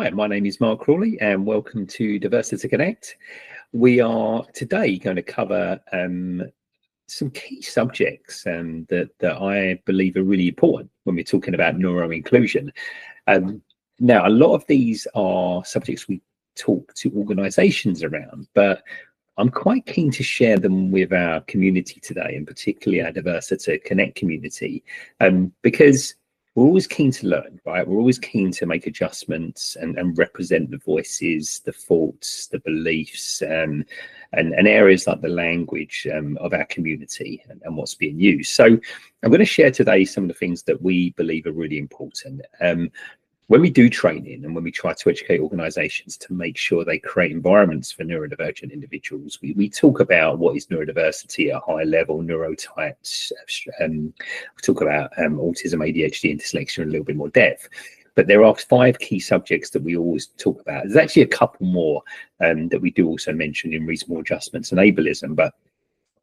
Hi, my name is Mark Crawley and welcome to Diversity Connect. We are today going to cover some key subjects that I believe are really important when we're talking about neuro-inclusion. Now, a lot of these are subjects we talk to organisations around, but I'm quite keen to share them with our community today, and particularly our Diversity Connect community, because we're always keen to learn, right? We're always keen to make adjustments and represent the voices, the thoughts, the beliefs, and areas like the language of our community and what's being used. So I'm going to share today some of the things that we believe are really important. When we do training and when we try to educate organisations to make sure they create environments for neurodivergent individuals, we talk about what is neurodiversity at a high level, neurotypes, we talk about autism, ADHD and dyslexia in a little bit more depth. But there are 5 key subjects that we always talk about. There's actually a couple more that we do also mention in reasonable adjustments and ableism, but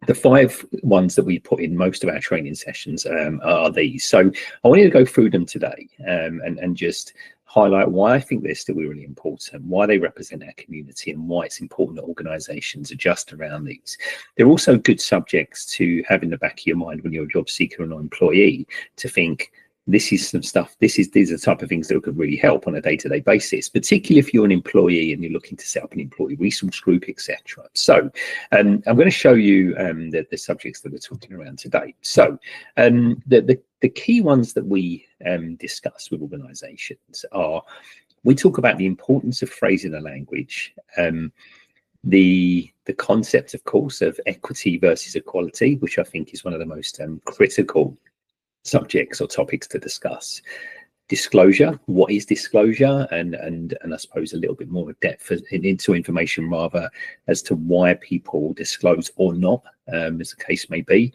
the 5 ones that we put in most of our training sessions are these. So I wanted to go through them today and just highlight why I think they're still really important, why they represent our community, and why it's important that organisations adjust around these. They're also good subjects to have in the back of your mind when you're a job seeker or an employee, to think, this is some stuff, these are the type of things that could really help on a day-to-day basis, particularly if you're an employee and you're looking to set up an employee resource group, etc. So I'm going to show you the subjects that we're talking around today. So the key ones that we discuss with organisations are, we talk about the importance of phrasing the language, the concept, of course, of equity versus equality, which I think is one of the most critical subjects or topics to discuss. Disclosure, what is disclosure, and I suppose a little bit more depth into information rather as to why people disclose or not, as the case may be.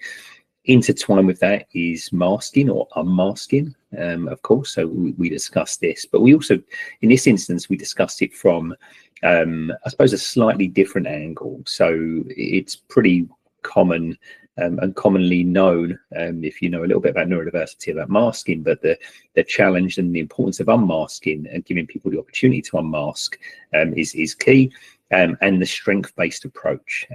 Intertwined with that is masking or unmasking, of course, so we discussed this, but we also, in this instance, we discussed it from I suppose a slightly different angle. So it's pretty common and commonly known, if you know a little bit about neurodiversity, about masking, but the challenge and the importance of unmasking and giving people the opportunity to unmask is key, and the strength-based approach.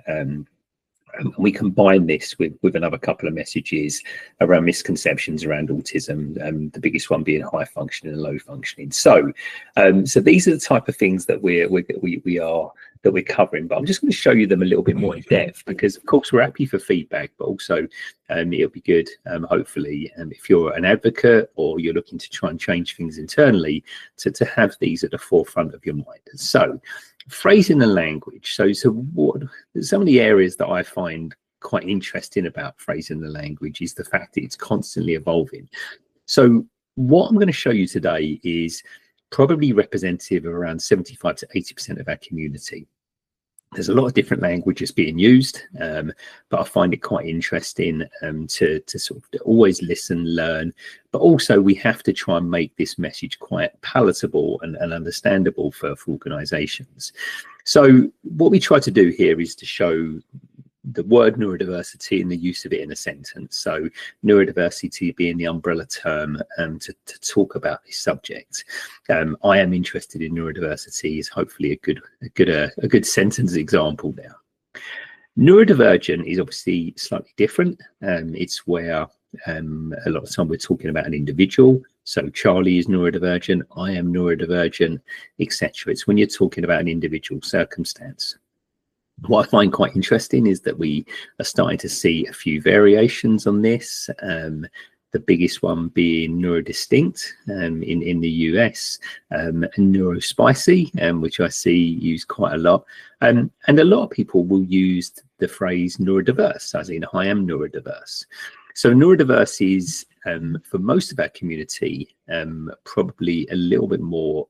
We combine this with another couple of messages around misconceptions around autism, the biggest one being high functioning and low functioning. So these are the type of things that we're covering, but I'm just going to show you them a little bit more in depth, because of course we're happy for feedback, but also it'll be good, hopefully, if you're an advocate or you're looking to try and change things internally, to have these at the forefront of your mind. So phrasing the language. So what some of the areas that I find quite interesting about phrasing the language is the fact that it's constantly evolving. So what I'm going to show you today is probably representative of around 75 to 80% of our community. There's a lot of different languages being used, but I find it quite interesting to sort of always listen, learn, but also we have to try and make this message quite palatable and understandable for organisations. So what we try to do here is to show the word neurodiversity and the use of it in a sentence. So neurodiversity being the umbrella term to talk about this subject. I am interested in neurodiversity is hopefully a good sentence example there. Neurodivergent is obviously slightly different. It's where a lot of time we're talking about an individual. So Charlie is neurodivergent, I am neurodivergent, etc. It's when you're talking about an individual circumstance. What I find quite interesting is that we are starting to see a few variations on this. The biggest one being neurodistinct in the US, and neurospicy, which I see used quite a lot. And a lot of people will use the phrase neurodiverse, as in I am neurodiverse. So neurodiverse is, for most of our community, probably a little bit more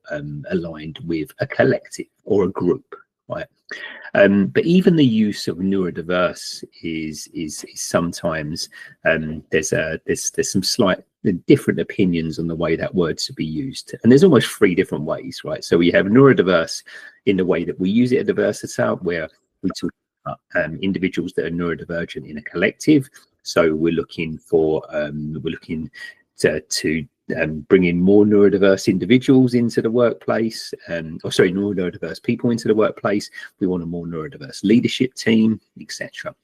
aligned with a collective or a group, right? But even the use of neurodiverse is sometimes there's some slight different opinions on the way that word should be used, and there's almost 3 different ways, right? So we have neurodiverse in the way that we use it at Diversity, where we talk about individuals that are neurodivergent in a collective. So we're looking for to bringing more neurodiverse individuals into the workplace, neurodiverse people into the workplace. We want a more neurodiverse leadership team, etc.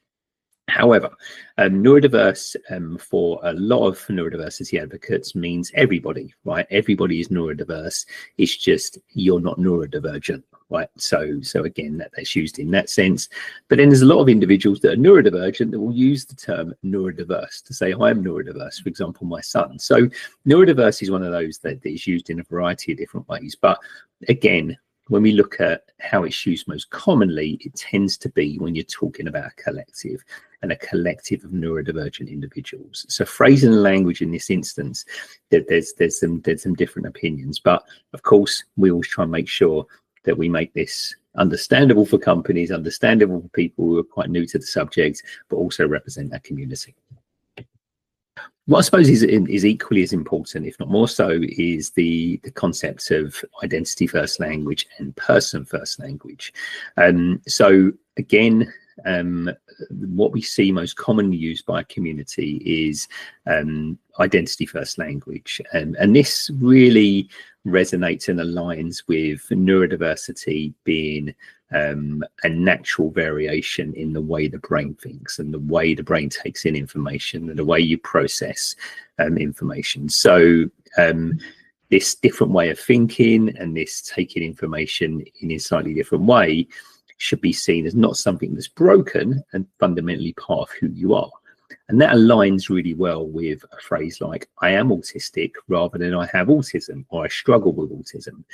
However, neurodiverse for a lot of neurodiversity advocates means everybody, right? Everybody is neurodiverse. It's just you're not neurodivergent, right? So again, that's used in that sense. But then there's a lot of individuals that are neurodivergent that will use the term neurodiverse to say, I am neurodiverse, for example, my son. So neurodiverse is one of those that is used in a variety of different ways. But again, when we look at how it's used most commonly, it tends to be when you're talking about a collective and a collective of neurodivergent individuals. So phrasing and language in this instance, there's some different opinions, but of course we always try and make sure that we make this understandable for companies, understandable for people who are quite new to the subject, but also represent that community. What I suppose is equally as important, if not more so, is the concept of identity first language and person first language. So again, what we see most commonly used by a community is identity first language. And this really resonates and aligns with neurodiversity being a natural variation in the way the brain thinks and the way the brain takes in information and the way you process information. So this different way of thinking and this taking information in a slightly different way should be seen as not something that's broken and fundamentally part of who you are. And that aligns really well with a phrase like, I am autistic, rather than I have autism or I struggle with autism.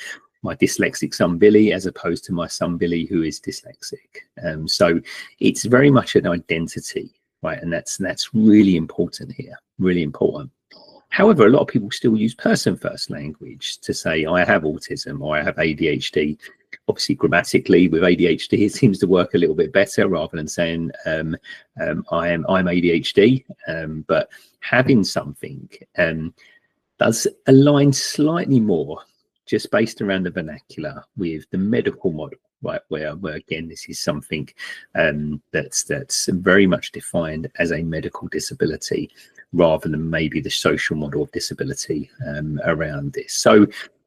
My dyslexic son Billy, as opposed to my son Billy, who is dyslexic. So it's very much an identity, right? And that's really important here, really important. However, a lot of people still use person first language to say, I have autism or I have ADHD. Obviously, grammatically, with ADHD, it seems to work a little bit better rather than saying I'm ADHD. But having something does align slightly more, just based around the vernacular, with the medical model, right? Where again, this is something that's very much defined as a medical disability, rather than maybe the social model of disability around this.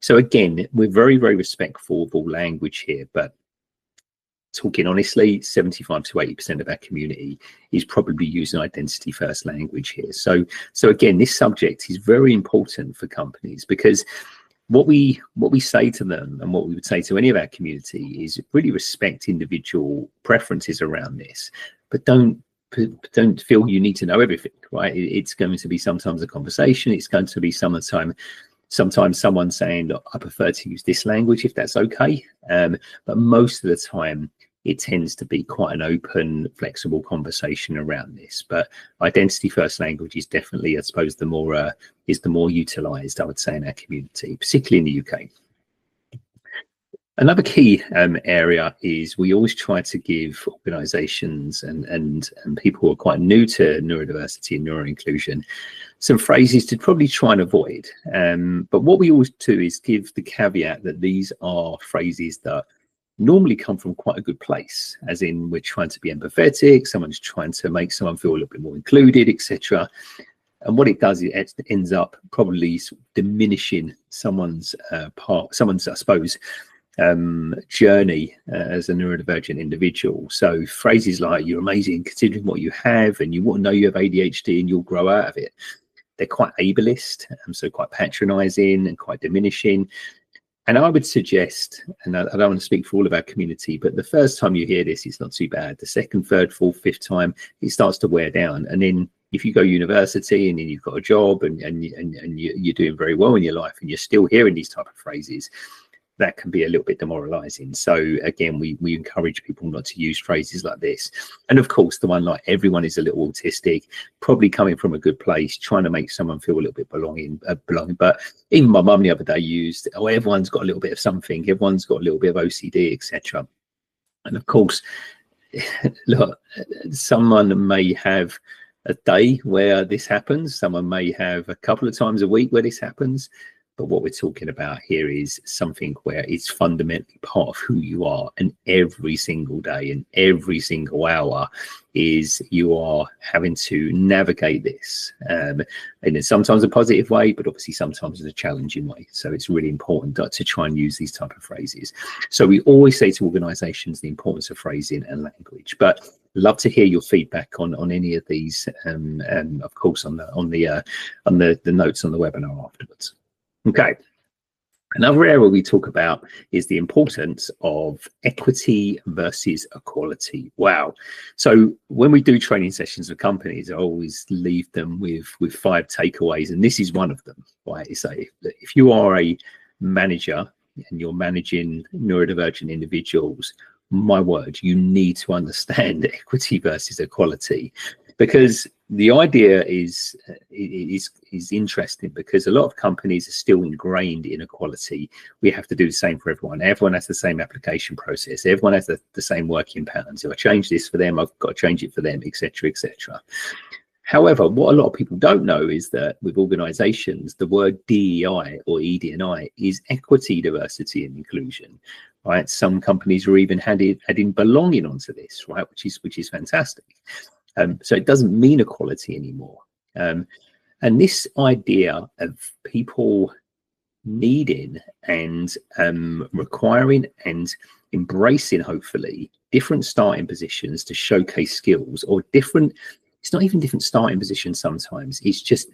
So again, we're very, very respectful of all language here, but talking honestly, 75 to 80% of our community is probably using identity first language here. So again, this subject is very important for companies, because what we say to them, and what we would say to any of our community, is really respect individual preferences around this, but don't feel you need to know everything, right? It's going to be sometimes a conversation. It's going to be sometimes someone saying, look, I prefer to use this language if that's okay. But most of the time, it tends to be quite an open, flexible conversation around this. But identity first language is definitely, I suppose, the more utilized, I would say, in our community, particularly in the UK. Another key area is we always try to give organisations and people who are quite new to neurodiversity and neuro-inclusion some phrases to probably try and avoid. But what we always do is give the caveat that these are phrases that normally come from quite a good place, as in we're trying to be empathetic, someone's trying to make someone feel a little bit more included, etc. And what it does, it ends up probably diminishing someone's I suppose, journey as a neurodivergent individual. So phrases like, you're amazing considering what you have, and you wouldn't know you have ADHD and you'll grow out of it, they're quite ableist, so quite patronizing and quite diminishing. And I would suggest, and I don't want to speak for all of our community, but the first time you hear this, it's not too bad. The second, third, fourth, fifth time, it starts to wear down. And then if you go university and then you've got a job and you're doing very well in your life and you're still hearing these type of phrases, that can be a little bit demoralizing. So again, we encourage people not to use phrases like this. And of course, the one like, everyone is a little autistic, probably coming from a good place, trying to make someone feel a little bit belonging. But even my mum the other day used, oh, everyone's got a little bit of something, everyone's got a little bit of OCD, etc. And of course, look, someone may have a day where this happens, someone may have a couple of times a week where this happens, But what we're talking about here is something where it's fundamentally part of who you are, and every single day and every single hour is you are having to navigate this, and in sometimes a positive way, but obviously sometimes in a challenging way. So it's really important to try and use these type of phrases. So we always say to organizations the importance of phrasing and language, but love to hear your feedback on any of these, and of course on the notes on the webinar afterwards. Okay. Another area we talk about is the importance of equity versus equality. Wow. So when we do training sessions with companies, I always leave them with 5 takeaways, and this is one of them, right? So if you are a manager and you're managing neurodivergent individuals, my word, you need to understand equity versus equality, because the idea is interesting, because a lot of companies are still ingrained in equality. We have to do the same for everyone. Everyone has the same application process. Everyone has the same working patterns. If I change this for them, I've got to change it for them, etc., etc. However, what a lot of people don't know is that with organizations, the word DEI or ED&I is equity, diversity, and inclusion, right? Some companies are even adding belonging onto this, right? Which is fantastic. So it doesn't mean equality anymore. And this idea of people needing and requiring and embracing, hopefully, different starting positions to showcase skills, or different, it's not even different starting positions sometimes, it's just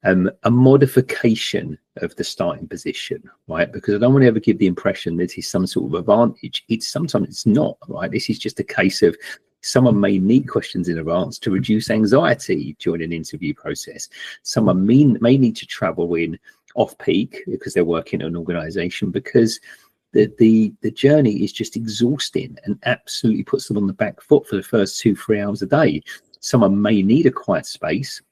a modification of the starting position, right? Because I don't want to ever give the impression that it's some sort of advantage. Sometimes it's not, right? This is just a case of someone may need questions in advance to reduce anxiety during an interview process. Someone may need to travel in off peak because they're working in an organization, because the journey is just exhausting and absolutely puts them on the back foot for the first 2-3 hours a day. Someone may need a quiet space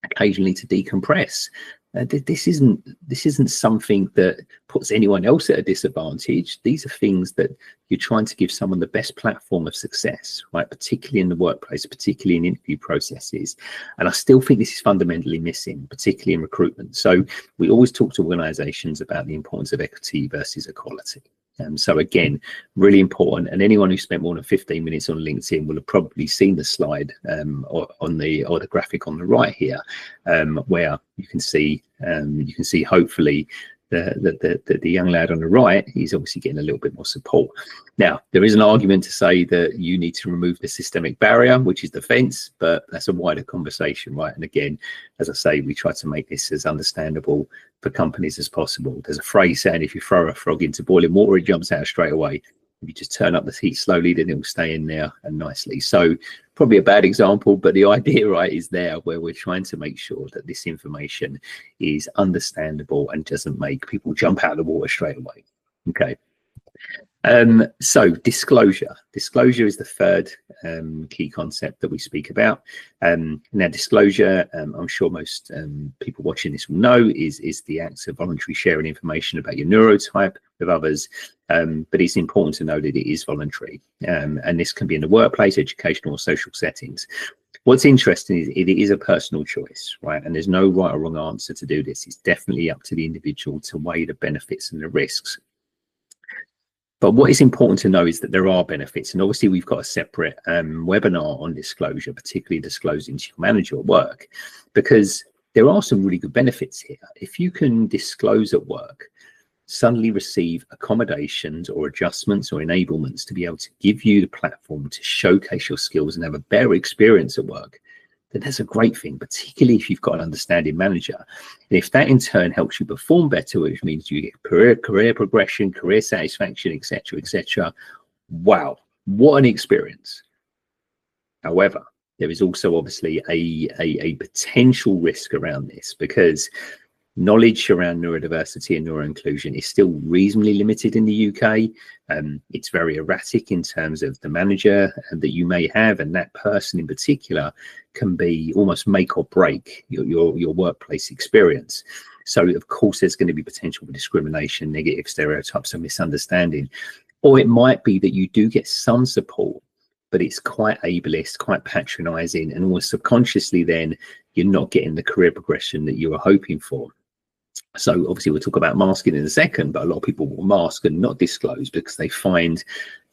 occasionally to decompress. This isn't something that puts anyone else at a disadvantage. These are things that you're trying to give someone the best platform of success, right? Particularly in the workplace, particularly in interview processes. And I still think this is fundamentally missing, particularly in recruitment. So we always talk to organizations about the importance of equity versus equality. So again, really important. And anyone who spent more than 15 minutes on LinkedIn will have probably seen the slide or the graphic on the right here, where you can see hopefully the young lad on the right, he's obviously getting a little bit more support. Now, there is an argument to say that you need to remove the systemic barrier, which is the fence, but that's a wider conversation, right? And again, as I say, we try to make this as understandable for companies as possible. There's a phrase saying, if you throw a frog into boiling water, it jumps out straight away. If you just turn up the heat slowly, then it will stay in there and nicely. So probably a bad example, but the idea, right, is there, where we're trying to make sure that this information is understandable and doesn't make people jump out of the water straight away. Okay. So disclosure is the third key concept that we speak about. Now disclosure, I'm sure most people watching this will know, is the act of voluntary sharing information about your neurotype with others, but it's important to know that it is voluntary, and this can be in the workplace, educational or social settings. What's interesting is it is a personal choice, right? And there's no right or wrong answer to do this. It's definitely up to the individual to weigh the benefits and the risks. But what is important to know is that there are benefits, and obviously we've got a separate webinar on disclosure, particularly disclosing to your manager at work, because there are some really good benefits here. If you can disclose at work, suddenly receive accommodations or adjustments or enablements to be able to give you the platform to showcase your skills and have a better experience at work, then that's a great thing, particularly if you've got an understanding manager. And if that in turn helps you perform better, which means you get career progression, career satisfaction, etc., etc., wow, what an experience. However, there is also obviously a potential risk around this, because knowledge around neurodiversity and neuro-inclusion is still reasonably limited in the UK. It's very erratic in terms of the manager that you may have, and that person in particular can be almost make or break your workplace experience. So of course there's going to be potential for discrimination, negative stereotypes and misunderstanding. Or it might be that you do get some support, but it's quite ableist, quite patronizing, and almost subconsciously then you're not getting the career progression that you were hoping for. So obviously we'll talk about masking in a second, but a lot of people will mask and not disclose because they find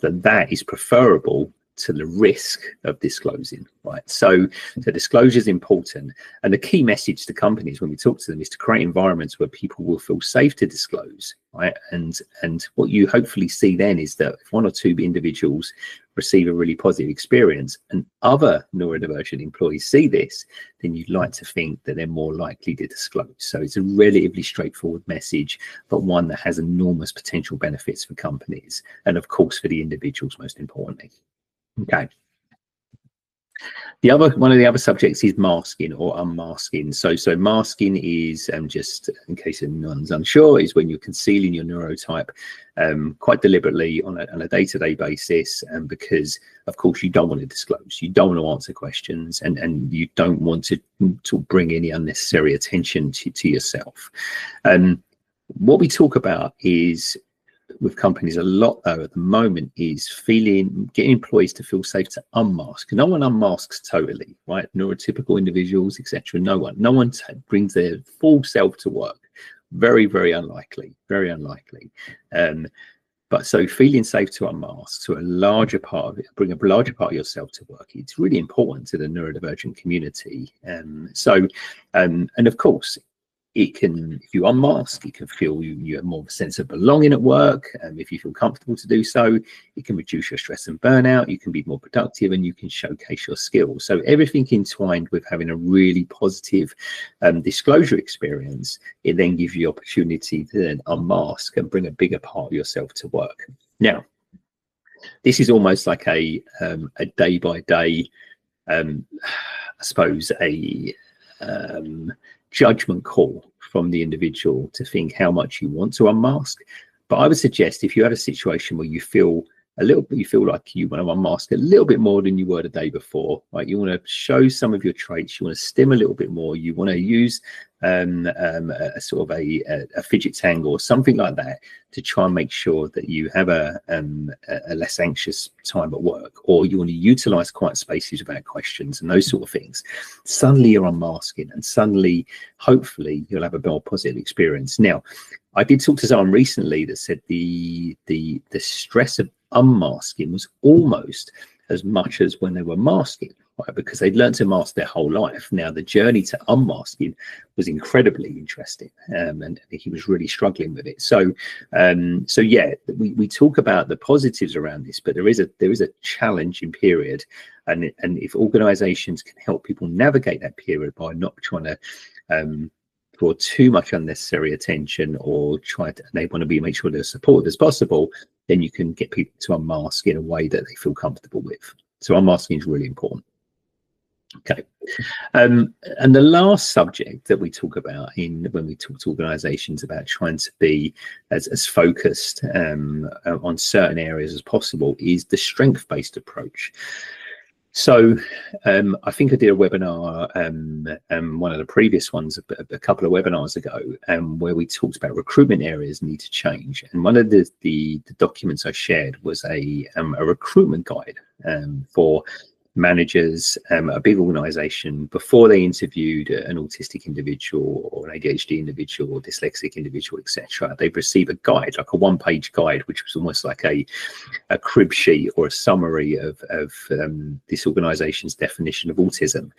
that that is preferable to the risk of disclosing, right? So disclosure is important. And the key message to companies when we talk to them is to create environments where people will feel safe to disclose, right? And what you hopefully see then is that if one or two individuals receive a really positive experience and other neurodivergent employees see this, then you'd like to think that they're more likely to disclose. So it's a relatively straightforward message, but one that has enormous potential benefits for companies and of course for the individuals most importantly. Okay. One of the other subjects is masking or unmasking. So masking is, just in case anyone's unsure, is when you're concealing your neurotype quite deliberately on a day-to-day basis, because of course you don't want to disclose, you don't want to answer questions, and you don't want to bring any unnecessary attention to yourself. What we talk about is with companies a lot though at the moment is getting employees to feel safe to unmask. No one unmasks totally, right? Neurotypical individuals, etc. No one brings their full self to work. Very, very unlikely. But so feeling safe to unmask to a larger part of it, bring a larger part of yourself to work. It's really important to the neurodivergent community. And of course, it can, if you unmask, it can feel you have more of a sense of belonging at work. If you feel comfortable to do so, it can reduce your stress and burnout. You can be more productive and you can showcase your skills. So everything entwined with having a really positive disclosure experience, it then gives you the opportunity to then unmask and bring a bigger part of yourself to work. Now, this is almost like a day by day, I suppose, judgment call from the individual to think how much you want to unmask. But I would suggest if you have a situation where you feel like you want to unmask a little bit more than you were the day before, right? You want to show some of your traits, you want to stim a little bit more, you want to use a sort of a fidget tangle or something like that to try and make sure that you have a less anxious time at work, or you want to utilize quiet spaces without questions and those sort of things. Suddenly you're unmasking and suddenly, hopefully, you'll have a more positive experience. Now, I did talk to someone recently that said the stress of unmasking was almost as much as when they were masking, right? Because they'd learned to mask their whole life. Now the journey to unmasking was incredibly interesting, and he was really struggling with it. So yeah, we talk about the positives around this, but there is a challenging period, and if organizations can help people navigate that period by not trying to draw too much unnecessary attention, or they want to make sure they're supportive as possible, then you can get people to unmask in a way that they feel comfortable with. So unmasking is really important. Okay. And the last subject that we talk about when we talk to organizations about trying to be as focused on certain areas as possible is the strength-based approach. So I think I did a webinar, one of the previous ones, a couple of webinars ago, where we talked about recruitment areas need to change. And one of the documents I shared was a recruitment guide for managers at a big organization before they interviewed an autistic individual or an ADHD individual or dyslexic individual, etc. They receive a guide, like a one-page guide, which was almost like a crib sheet or a summary of this organization's definition of autism.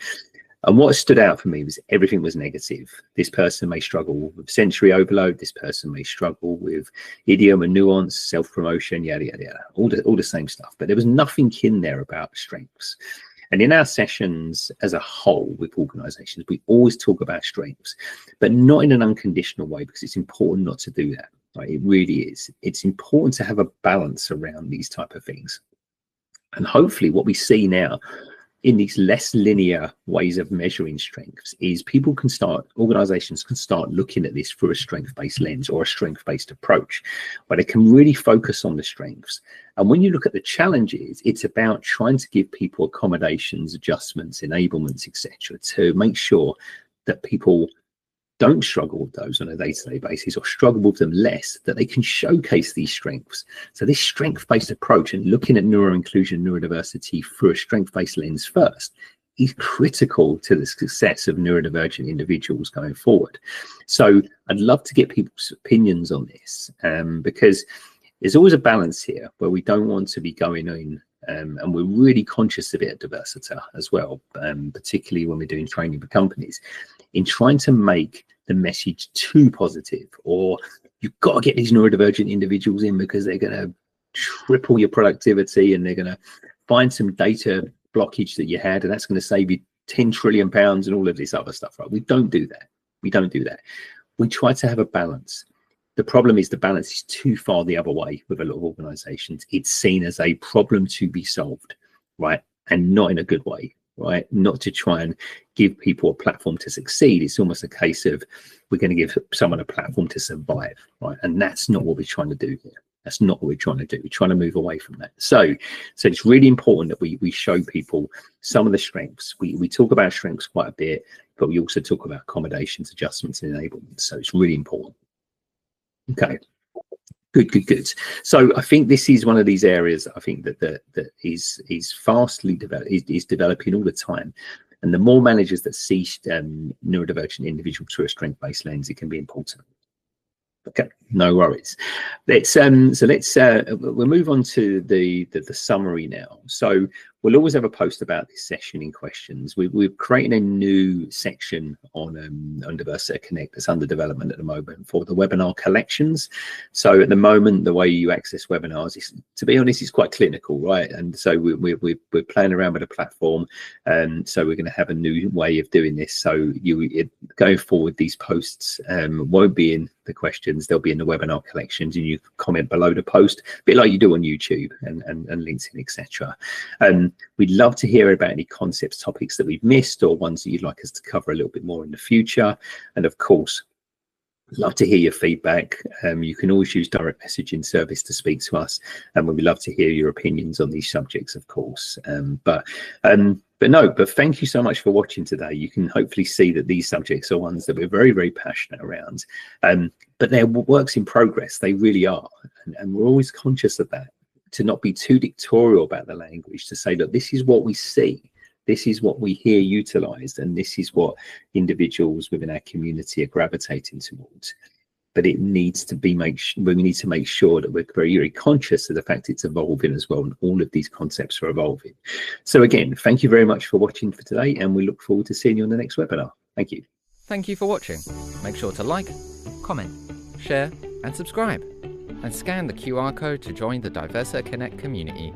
And what stood out for me was everything was negative. This person may struggle with sensory overload. This person may struggle with idiom and nuance, self-promotion, yada, yada, yada, all the same stuff. But there was nothing in there about strengths. And in our sessions as a whole with organizations, we always talk about strengths, but not in an unconditional way, because it's important not to do that. Right? It really is. It's important to have a balance around these type of things. And hopefully what we see now in these less linear ways of measuring strengths is organizations can start looking at this through a strength-based lens or a strength-based approach, where they can really focus on the strengths. And when you look at the challenges, it's about trying to give people accommodations, adjustments, enablements, etc., to make sure that people don't struggle with those on a day-to-day basis, or struggle with them less, that they can showcase these strengths. So this strength-based approach and looking at neuro-inclusion, neurodiversity through a strength-based lens first is critical to the success of neurodivergent individuals going forward. So I'd love to get people's opinions on this, because there's always a balance here where we don't want to be going in, and we're really conscious of it at Diversita as well, particularly when we're doing training for companies, in trying to make the message too positive, or you've got to get these neurodivergent individuals in because they're going to triple your productivity and they're going to find some data blockage that you had, and that's going to save you 10 trillion pounds and all of this other stuff, right? We don't do that. We don't do that. We try to have a balance. The problem is the balance is too far the other way with a lot of organizations. It's seen as a problem to be solved, right? And not in a good way, right? Not to try and give people a platform to succeed. It's almost a case of we're going to give someone a platform to survive, right? And that's not what we're trying to do here. That's not what we're trying to do. We're trying to move away from that. So it's really important that we show people some of the strengths. We talk about strengths quite a bit, but we also talk about accommodations, adjustments, and enablement. So it's really important. Okay, good. So I think this is one of these areas I think that is fastly is developing all the time. And the more managers that see neurodivergent individuals through a strength-based lens, it can be important. Okay, no worries. We'll move on to the summary now. So we'll always have a post about this session in questions. We're creating a new section on Diversita Connect that's under development at the moment for the webinar collections. So at the moment, the way you access webinars is, to be honest, is quite clinical, right? And so we're playing around with a platform, and so we're going to have a new way of doing this. So going forward, these posts won't be in the questions, they'll be in the webinar collections, and you can comment below the post, a bit like you do on YouTube and LinkedIn, etc. We'd love to hear about any concepts, topics that we've missed, or ones that you'd like us to cover a little bit more in the future. And of course, love to hear your feedback. You can always use direct messaging service to speak to us, and we'd love to hear your opinions on these subjects, of course. But thank you so much for watching today. You can hopefully see that these subjects are ones that we're very, very passionate around, but they're works in progress. They really are, and we're always conscious of that, to not be too dictatorial about the language, to say, look, this is what we see, this is what we hear utilized, and this is what individuals within our community are gravitating towards. But it needs to be we need to make sure that we're very, very conscious of the fact it's evolving as well, and all of these concepts are evolving. So again, thank you very much for watching for today, and we look forward to seeing you on the next webinar. Thank you. Thank you for watching. Make sure to like, comment, share, and subscribe. And scan the QR code to join the Diversita Connect community.